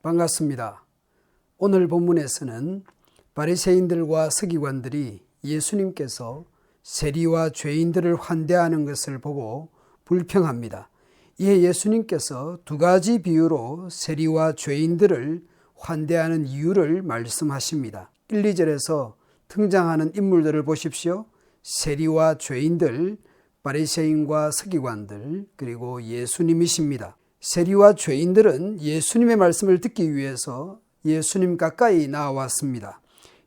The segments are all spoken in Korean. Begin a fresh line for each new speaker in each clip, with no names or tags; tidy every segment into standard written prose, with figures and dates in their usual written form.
반갑습니다. 오늘 본문에서는 바리새인들과 서기관들이 예수님께서 세리와 죄인들을 환대하는 것을 보고 불평합니다. 이에 예수님께서 두 가지 비유로 세리와 죄인들을 환대하는 이유를 말씀하십니다. 1, 2절에서 등장하는 인물들을 보십시오. 세리와 죄인들, 바리새인과 서기관들, 그리고 예수님이십니다. 세리와 죄인들은 예수님의 말씀을 듣기 위해서 예수님 가까이 나왔습니다.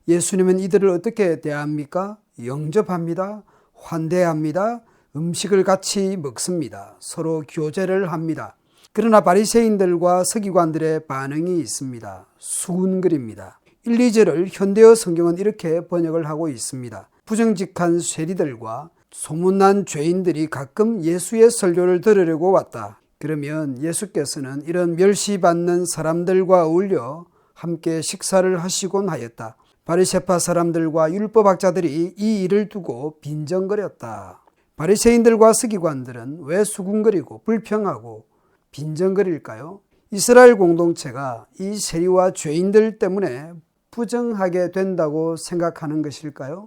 예수님은 이들을 어떻게 대합니까? 영접합니다. 환대합니다. 음식을 같이 먹습니다. 서로 교제를 합니다. 그러나 바리새인들과 서기관들의 반응이 있습니다. 수군거립니다. 1, 2절을 현대어 성경은 이렇게 번역을 하고 있습니다. 부정직한 세리들과 소문난 죄인들이 가끔 예수의 설교를 들으려고 왔다. 그러면 예수께서는 이런 멸시받는 사람들과 어울려 함께 식사를 하시곤 하였다. 바리새파 사람들과 율법학자들이 이 일을 두고 빈정거렸다. 바리새인들과 서기관들은 왜 수군거리고 불평하고 빈정거릴까요? 이스라엘 공동체가 이 세리와 죄인들 때문에 부정하게 된다고 생각하는 것일까요?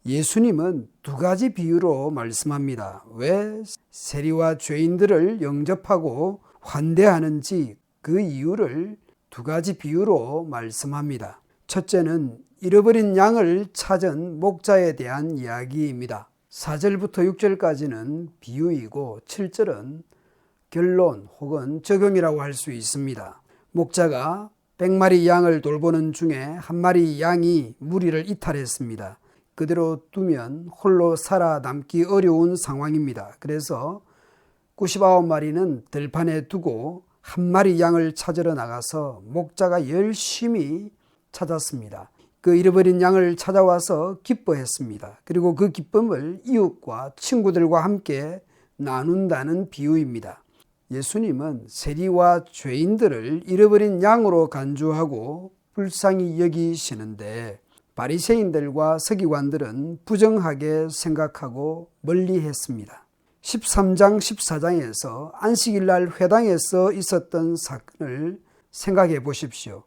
예수님은 두 가지 비유로 말씀합니다. 왜 세리와 죄인들을 영접하고 환대하는지 그 이유를 두 가지 비유로 말씀합니다. 첫째는 잃어버린 양을 찾은 목자에 대한 이야기입니다. 4절부터 6절까지는 비유이고 7절은 결론 혹은 적용이라고 할 수 있습니다. 목자가 100마리 양을 돌보는 중에 한 마리 양이 무리를 이탈했습니다. 그대로 두면 홀로 살아남기 어려운 상황입니다. 그래서 99마리는 들판에 두고 한 마리 양을 찾으러 나가서 목자가 열심히 찾았습니다. 그 잃어버린 양을 찾아와서 기뻐했습니다. 그리고 그 기쁨을 이웃과 친구들과 함께 나눈다는 비유입니다. 예수님은 세리와 죄인들을 잃어버린 양으로 간주하고 불쌍히 여기시는데 바리새인들과 서기관들은 부정하게 생각하고 멀리했습니다. 13장 14장에서 안식일날 회당에서 있었던 사건을 생각해 보십시오.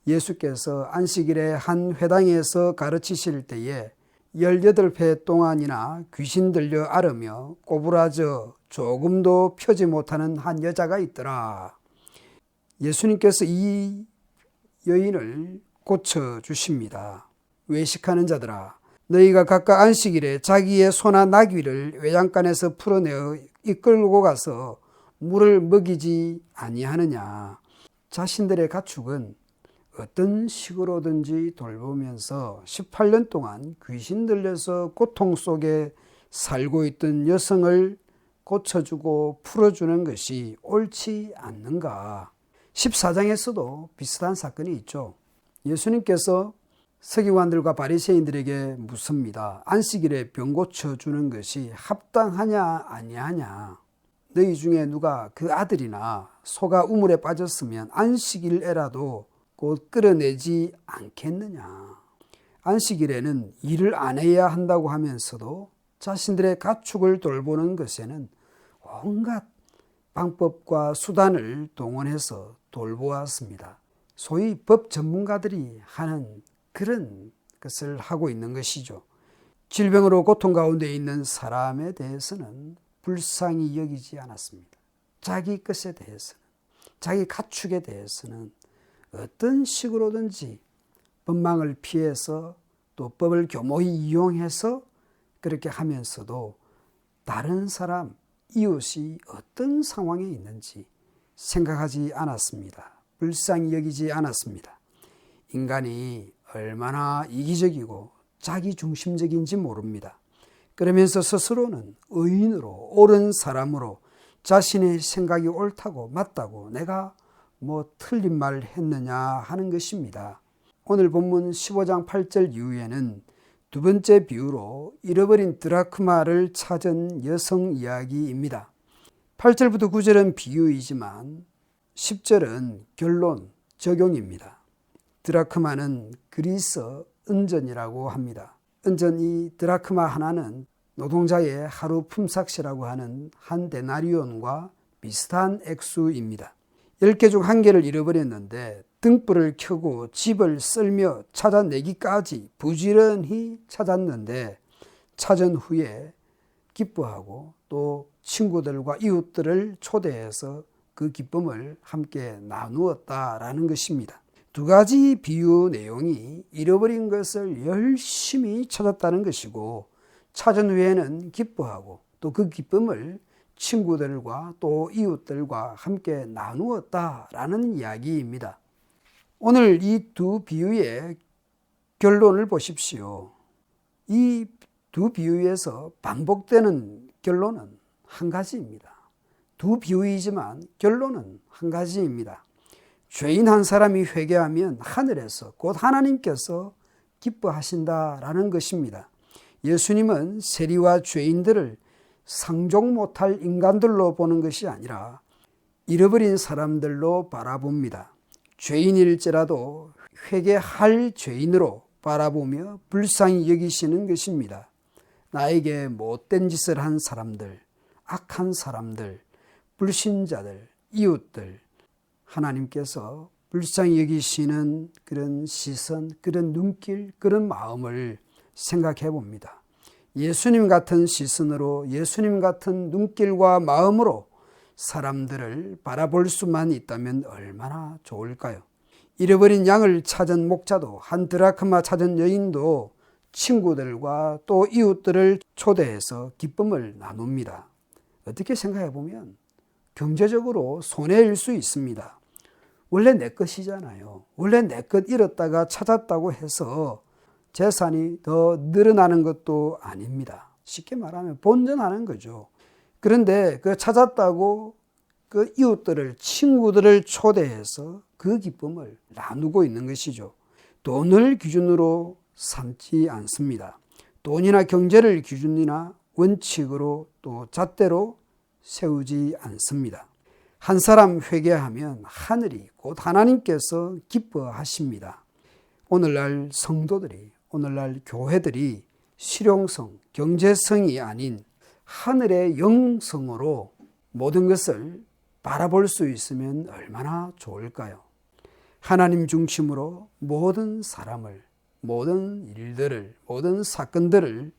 예수께서 안식일에 한 회당에서 가르치실 때에 18회 동안이나 귀신 들려 앓으며 꼬부라져 조금도 펴지 못하는 한 여자가 있더라. 예수님께서 이 여인을 고쳐주십니다. 외식하는 자들아, 너희가 각각 안식일에 자기의 소나 나귀를 외양간에서 풀어내어 이끌고 가서 물을 먹이지 아니하느냐. 자신들의 가축은 어떤 식으로든지 돌보면서 18년 동안 귀신 들려서 고통 속에 살고 있던 여성을 고쳐주고 풀어주는 것이 옳지 않는가. 14장에서도 비슷한 사건이 있죠. 예수님께서 서기관들과 바리새인들에게 묻습니다. 안식일에 병 고쳐주는 것이 합당하냐 아니하냐. 너희 중에 누가 그 아들이나 소가 우물에 빠졌으면 안식일에라도 곧 끌어내지 않겠느냐. 안식일에는 일을 안 해야 한다고 하면서도 자신들의 가축을 돌보는 것에는 온갖 방법과 수단을 동원해서 돌보았습니다. 소위 법 전문가들이 하는 그런 것을 하고 있는 것이죠. 질병으로 고통 가운데 있는 사람에 대해서는 불쌍히 여기지 않았습니다. 자기 것에 대해서는, 자기 가축에 대해서는 어떤 식으로든지 법망을 피해서 또 법을 교모히 이용해서 그렇게 하면서도 다른 사람, 이웃이 어떤 상황에 있는지 생각하지 않았습니다. 불쌍히 여기지 않았습니다. 인간이 얼마나 이기적이고 자기중심적인지 모릅니다. 그러면서 스스로는 의인으로 옳은 사람으로 자신의 생각이 옳다고 맞다고 내가 틀린 말을 했느냐 하는 것입니다. 오늘 본문 15장 8절 이후에는 두 번째 비유로 잃어버린 드라크마를 찾은 여성 이야기입니다. 8절부터 9절은 비유이지만 10절은 결론, 적용입니다. 드라크마는 그리스 은전이라고 합니다. 은전 이 드라크마 하나는 노동자의 하루 품삯이라고 하는 한 데나리온과 비슷한 액수입니다. 10개 중 1개를 잃어버렸는데 등불을 켜고 집을 쓸며 찾아내기까지 부지런히 찾았는데 찾은 후에 기뻐하고 또 친구들과 이웃들을 초대해서 그 기쁨을 함께 나누었다라는 것입니다. 두 가지 비유 내용이 잃어버린 것을 열심히 찾았다는 것이고 찾은 후에는 기뻐하고 또 그 기쁨을 친구들과 또 이웃들과 함께 나누었다라는 이야기입니다. 오늘 이 두 비유의 결론을 보십시오. 이 두 비유에서 반복되는 결론은 한 가지입니다. 두 비유이지만 결론은 한 가지입니다. 죄인 한 사람이 회개하면 하늘에서 곧 하나님께서 기뻐하신다라는 것입니다. 예수님은 세리와 죄인들을 상종 못할 인간들로 보는 것이 아니라 잃어버린 사람들로 바라봅니다. 죄인일지라도 회개할 죄인으로 바라보며 불쌍히 여기시는 것입니다. 나에게 못된 짓을 한 사람들, 악한 사람들, 불신자들, 이웃들, 하나님께서 불쌍히 여기시는 그런 시선, 그런 눈길, 그런 마음을 생각해 봅니다. 예수님 같은 시선으로, 예수님 같은 눈길과 마음으로 사람들을 바라볼 수만 있다면 얼마나 좋을까요? 잃어버린 양을 찾은 목자도, 한 드라크마 찾은 여인도 친구들과 또 이웃들을 초대해서 기쁨을 나눕니다. 어떻게 생각해 보면 경제적으로 손해일 수 있습니다. 원래 내 것이잖아요. 원래 내 것 잃었다가 찾았다고 해서 재산이 더 늘어나는 것도 아닙니다. 쉽게 말하면 본전하는 거죠. 그런데 그 찾았다고 그 이웃들을, 친구들을 초대해서 그 기쁨을 나누고 있는 것이죠. 돈을 기준으로 삼지 않습니다. 돈이나 경제를 기준이나 원칙으로 또 잣대로 세우지 않습니다. 한 사람 회개하면 하늘이 곧 하나님께서 기뻐하십니다. 오늘날 성도들이, 오늘날 교회들이 실용성, 경제성이 아닌 하늘의 영성으로 모든 것을 바라볼 수 있으면 얼마나 좋을까요? 하나님 중심으로 모든 사람을, 모든 일들을, 모든 사건들을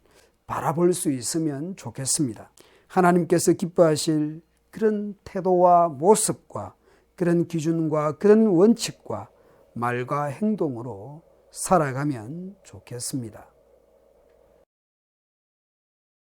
바라볼 수 있으면 좋겠습니다. 하나님께서 기뻐하실 그런 태도와 모습과 그런 기준과 그런 원칙과 말과 행동으로 살아가면 좋겠습니다.